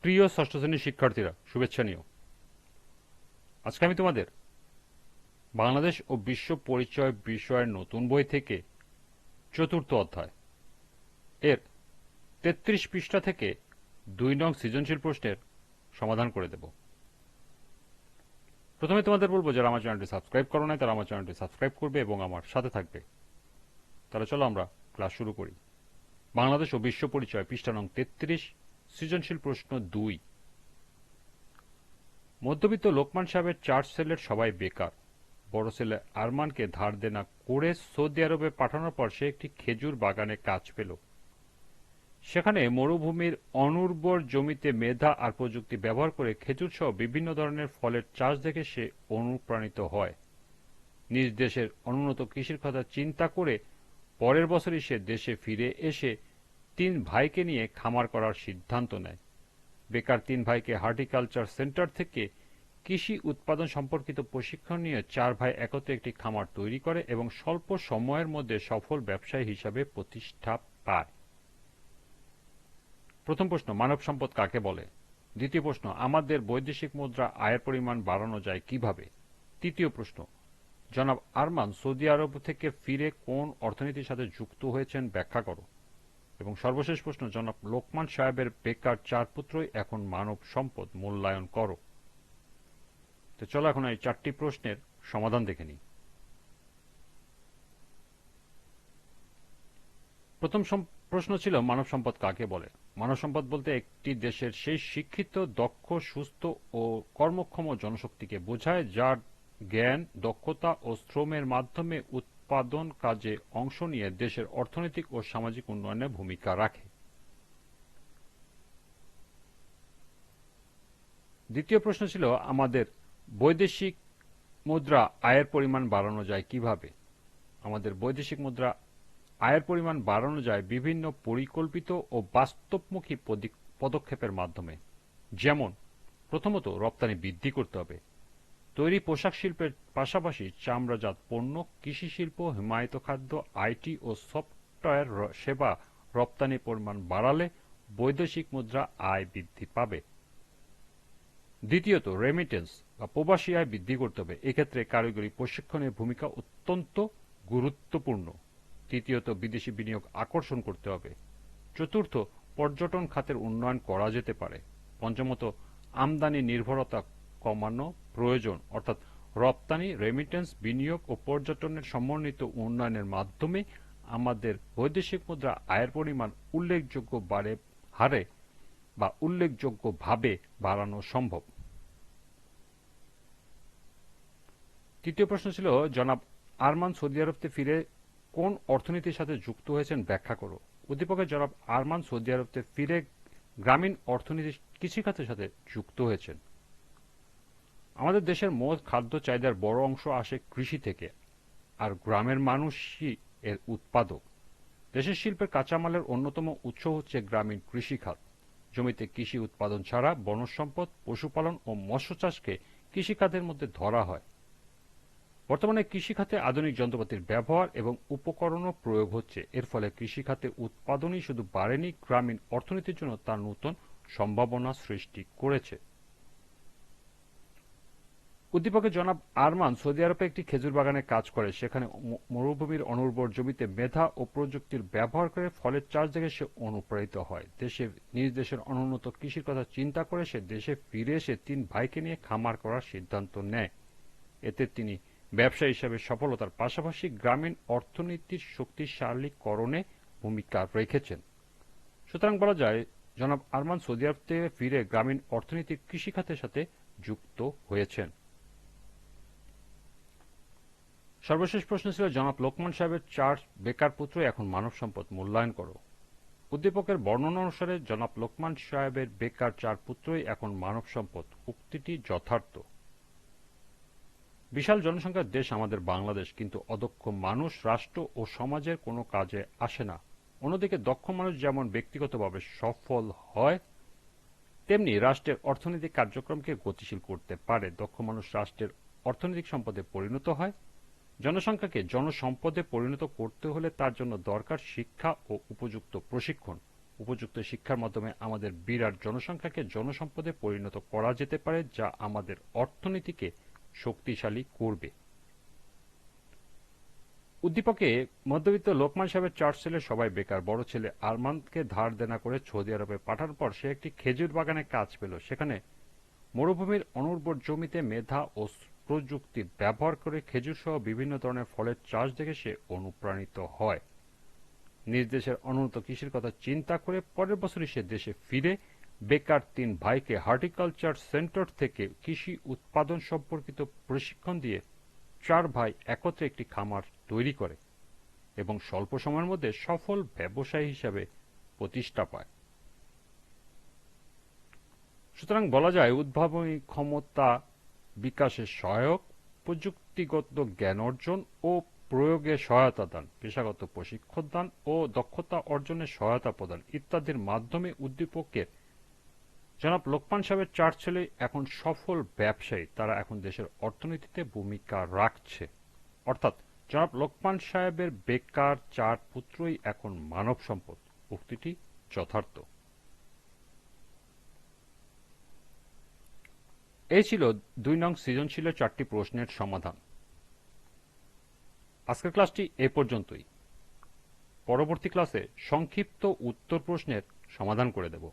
প্রিয় ষষ্ঠ শ্রেণীর শিক্ষার্থীরা, শুভেচ্ছা নিও। আজকে আমি তোমাদের বাংলাদেশ ও বিশ্ব পরিচয় বিষয়ের নতুন বই থেকে চতুর্থ অধ্যায় এর ৩৩ পৃষ্ঠা থেকে ২ নং সৃজনশীল প্রশ্নের সমাধান করে দেব। প্রথমে তোমাদের বলবো, যারা আমার চ্যানেলটি সাবস্ক্রাইব করো নাই তারা আমার চ্যানেলটি সাবস্ক্রাইব করবে এবং আমার সাথে থাকবে। তাহলে চলো আমরা ক্লাস শুরু করি। বাংলাদেশ ও বিশ্ব পরিচয় পৃষ্ঠা নং ৩৩, সৃজনশীল প্রশ্ন ২। মধ্যবিত্ত লোকমান সাহেবের ৪ ছেলের সবাই বেকার। বড় ছেলে আরমানকে ধার দেনা করে সৌদি আরবে পাঠানোর পর সে একটি খেজুর বাগানে কাজ পেল। সেখানে মরুভূমির অনুর্বর জমিতে মেধা আর প্রযুক্তি ব্যবহার করে খেজুর সহ বিভিন্ন ধরনের ফলের চাষ দেখে সে অনুপ্রাণিত হয়। নিজ দেশের অনুন্নত কৃষির কথা চিন্তা করে পরের বছরই সে দেশে ফিরে এসে ৩ ভাইকে নিয়ে খামার করার সিদ্ধান্ত নেয়। বেকার ৩ ভাইকে হর্টিকালচার সেন্টার থেকে কৃষি উৎপাদন সম্পর্কিত প্রশিক্ষণ নিয়ে ৪ ভাই একত্রে একটি খামার তৈরি করে এবং স্বল্প সময়ের মধ্যে সফল ব্যবসায়ী হিসাবে প্রতিষ্ঠা পায়। প্রথম প্রশ্ন, মানব সম্পদ কাকে বলে? দ্বিতীয় প্রশ্ন, আমাদের বৈদেশিক মুদ্রা আয়ের পরিমাণ বাড়ানো যায় কিভাবে? তৃতীয় প্রশ্ন, জনাব আরমান সৌদি আরব থেকে ফিরে কোন অর্থনীতির সাথে যুক্ত হয়েছেন ব্যাখ্যা করো। এবং সর্বশেষ প্রশ্ন, জনাব লোকমান সাহেবের বেকার ৪ পুত্রই এখন মানব সম্পদ মূল্যায়ন করো। তো চলো এখন এই ৪টি প্রশ্নের সমাধান দেখে নিই। প্রথম প্রশ্ন ছিল, মানব সম্পদ কাকে বলে? মানব সম্পদ বলতে একটি দেশের সেই শিক্ষিত, দক্ষ, সুস্থ ও কর্মক্ষম জনশক্তিকে বোঝায় যার জ্ঞান, দক্ষতা ও শ্রমের মাধ্যমে উৎপাদন কাজে অংশ নিয়ে দেশের অর্থনৈতিক ও সামাজিক উন্নয়নে ভূমিকা রাখে। দ্বিতীয় প্রশ্ন ছিল, আমাদের বৈদেশিক মুদ্রা আয়ের পরিমাণ বাড়ানো যায় কিভাবে? আমাদের বৈদেশিক মুদ্রা আয়ের পরিমাণ বাড়ানো যায় বিভিন্ন পরিকল্পিত ও বাস্তবমুখী পদক্ষেপের মাধ্যমে। যেমন, প্রথমত রপ্তানি বৃদ্ধি করতে হবে। তৈরি পোশাক শিল্পের পাশাপাশি চামড়াজাত পণ্য, কৃষি শিল্প, হিমায়িত খাদ্য, আইটি ও সফটওয়্যার সেবা রপ্তানির পরিমাণ বাড়ালে বৈদেশিক মুদ্রা আয় বৃদ্ধি পাবে। দ্বিতীয়ত, রেমিটেন্স বা প্রবাসী আয় বৃদ্ধি করতে হবে। এক্ষেত্রে কারিগরি প্রশিক্ষণের ভূমিকা অত্যন্ত গুরুত্বপূর্ণ। তৃতীয়ত, বিদেশি বিনিয়োগ আকর্ষণ করতে হবে। চতুর্থ, পর্যটন খাতের উন্নয়ন করা যেতে পারে। পঞ্চমত, আমদানি নির্ভরতা কমানো প্রয়োজন, অর্থাৎ রপ্তানি, রেমিটেন্স, বিনিয়োগ ও পর্যটনের সমন্বিত উন্নয়নের মাধ্যমে আমাদের বৈদেশিক মুদ্রা আয়ের পরিমাণ উল্লেখযোগ্য হারে বা উল্লেখযোগ্যভাবে বাড়ানো সম্ভব। তৃতীয় প্রশ্ন ছিল, জনাব আরমান সৌদি আরবতে ফিরে কোন অর্থনীতির সাথে যুক্ত হয়েছেন ব্যাখ্যা করো। উদ্দীপকের জনাব আরমান সৌদি আরবতে ফিরে গ্রামীণ অর্থনীতি কৃষিখাতের সাথে যুক্ত হয়েছেন। আমাদের দেশের মোট খাদ্য চাহিদার বড় অংশ আসে কৃষি থেকে, আর গ্রামের মানুষই এর উৎপাদক। দেশের শিল্পের কাঁচামালের অন্যতম উৎস হচ্ছে গ্রামীণ কৃষিখাত। জমিতে কৃষি উৎপাদন ছাড়া বনজ সম্পদ, পশুপালন ও মৎস্য চাষকে কৃষিখাতের মধ্যে ধরা হয়। বর্তমানে কৃষিখাতে আধুনিক যন্ত্রপাতির ব্যবহার এবং উপকরণও প্রয়োগ হচ্ছে। এর ফলে কৃষিখাতে উৎপাদনই শুধু বাড়েনি, গ্রামীণ অর্থনীতির জন্য তার নতুন সম্ভাবনা সৃষ্টি করেছে। উদ্দীপকে জনাব আরমান সৌদি আরবে একটি খেজুর বাগানে কাজ করে। সেখানে মরুভূমির অনুর্বর জমিতে মেধা ও প্রযুক্তির ব্যবহার করে ফলের চাষ দেখে সে অনুপ্রাণিত হয়। নিজ দেশের অনুন্নত কৃষির কথা চিন্তা করে সে দেশে ফিরে এসে ৩ ভাইকে নিয়ে খামার করার সিদ্ধান্ত নেয়। এতে তিনি ব্যবসা হিসাবে সফলতার পাশাপাশি গ্রামীণ অর্থনীতির শক্তিশালীকরণে ভূমিকা রেখেছেন। সুতরাং বলা যায়, জনাব আরমান সৌদি আরব থেকে ফিরে গ্রামীণ অর্থনীতির কৃষিখাতের সাথে যুক্ত হয়েছেন। সর্বশেষ প্রশ্ন ছিল, জনাব লোকমান সাহেবের ৪ বেকার পুত্র এখন মানব সম্পদ মূল্যায়ন করো। উদ্দীপকের বর্ণনা অনুসারে জনাব লোকমান সাহেবের বেকার ৪ পুত্রই এখন মানব সম্পদ উক্তিটি যথার্থ। বিশাল জনসংখ্যার দেশ আমাদের বাংলাদেশ, কিন্তু অদক্ষ মানুষ রাষ্ট্র ও সমাজের কোনো কাজে আসে না। অন্যদিকে দক্ষ মানুষ যেমন ব্যক্তিগতভাবে সফল হয়, তেমনি রাষ্ট্রের অর্থনৈতিক কার্যক্রমকে গতিশীল করতে পারে। দক্ষ মানুষ রাষ্ট্রের অর্থনৈতিক সম্পদে পরিণত হয়। জনসংখ্যাকে জনসম্পদে পরিণত করতে হলে তার জন্য দরকার শিক্ষা ও উপযুক্ত প্রশিক্ষণ। উপযুক্ত শিক্ষার মাধ্যমে আমাদের বিরাট জনসংখ্যাকে জনসম্পদে পরিণত করা যেতে পারে, যা আমাদের অর্থনীতিকে শক্তিশালী করবে। উদ্দীপকে মধ্যবিত্ত লোকমান সাহেবের 4 ছেলে সবাই বেকার। বড় ছেলে আরমানকে ধার দেনা করে সৌদি আরবে পাঠানোর পর সে একটি খেজুর বাগানে কাজ পেল। সেখানে মরুভূমির অনুর্বর জমিতে মেধা ও প্রযুক্তি ব্যবহার করে খেজুর সহ বিভিন্ন ধরনের ফলের চাষ দেখে সে অনুপ্রাণিত হয়। নিজ দেশের অনুন্নত কৃষির কথা চিন্তা করে পরের বছরই সে দেশে ফিরে বেকার 3 ভাইকে হর্টিকালচার সেন্টার থেকে কৃষি উৎপাদন সম্পর্কিত প্রশিক্ষণ দিয়ে 4 ভাই একত্রে একটি খামার তৈরি করে এবং স্বল্প সময়ের মধ্যে সফল ব্যবসায়ী হিসাবে প্রতিষ্ঠা পায়। সুতরাং বলা যায় উদ্ভাবনী ক্ষমতা বিকাশের সহায়ক, প্রযুক্তিগত জ্ঞান অর্জন ও প্রয়োগে সহায়তা দান, পেশাগত প্রশিক্ষণ দান ও দক্ষতা অর্জনে সহায়তা প্রদান ইত্যাদির মাধ্যমে উদ্দীপকের জনাব লোকমান সাহেবের 4 ছেলে এখন সফল ব্যবসায়ী। তারা এখন দেশের অর্থনীতিতে ভূমিকা রাখছে। অর্থাৎ জনাব লোকমান সাহেবের বেকার 4 পুত্রই এখন মানব সম্পদ। উক্তিটি যথার্থ। এই ছিল 2 নং সৃজনশীলের 4টি প্রশ্নের সমাধান। আজকের ক্লাসটি এ পর্যন্তই। পরবর্তী ক্লাসে সংক্ষিপ্ত উত্তর প্রশ্নের সমাধান করে দেব।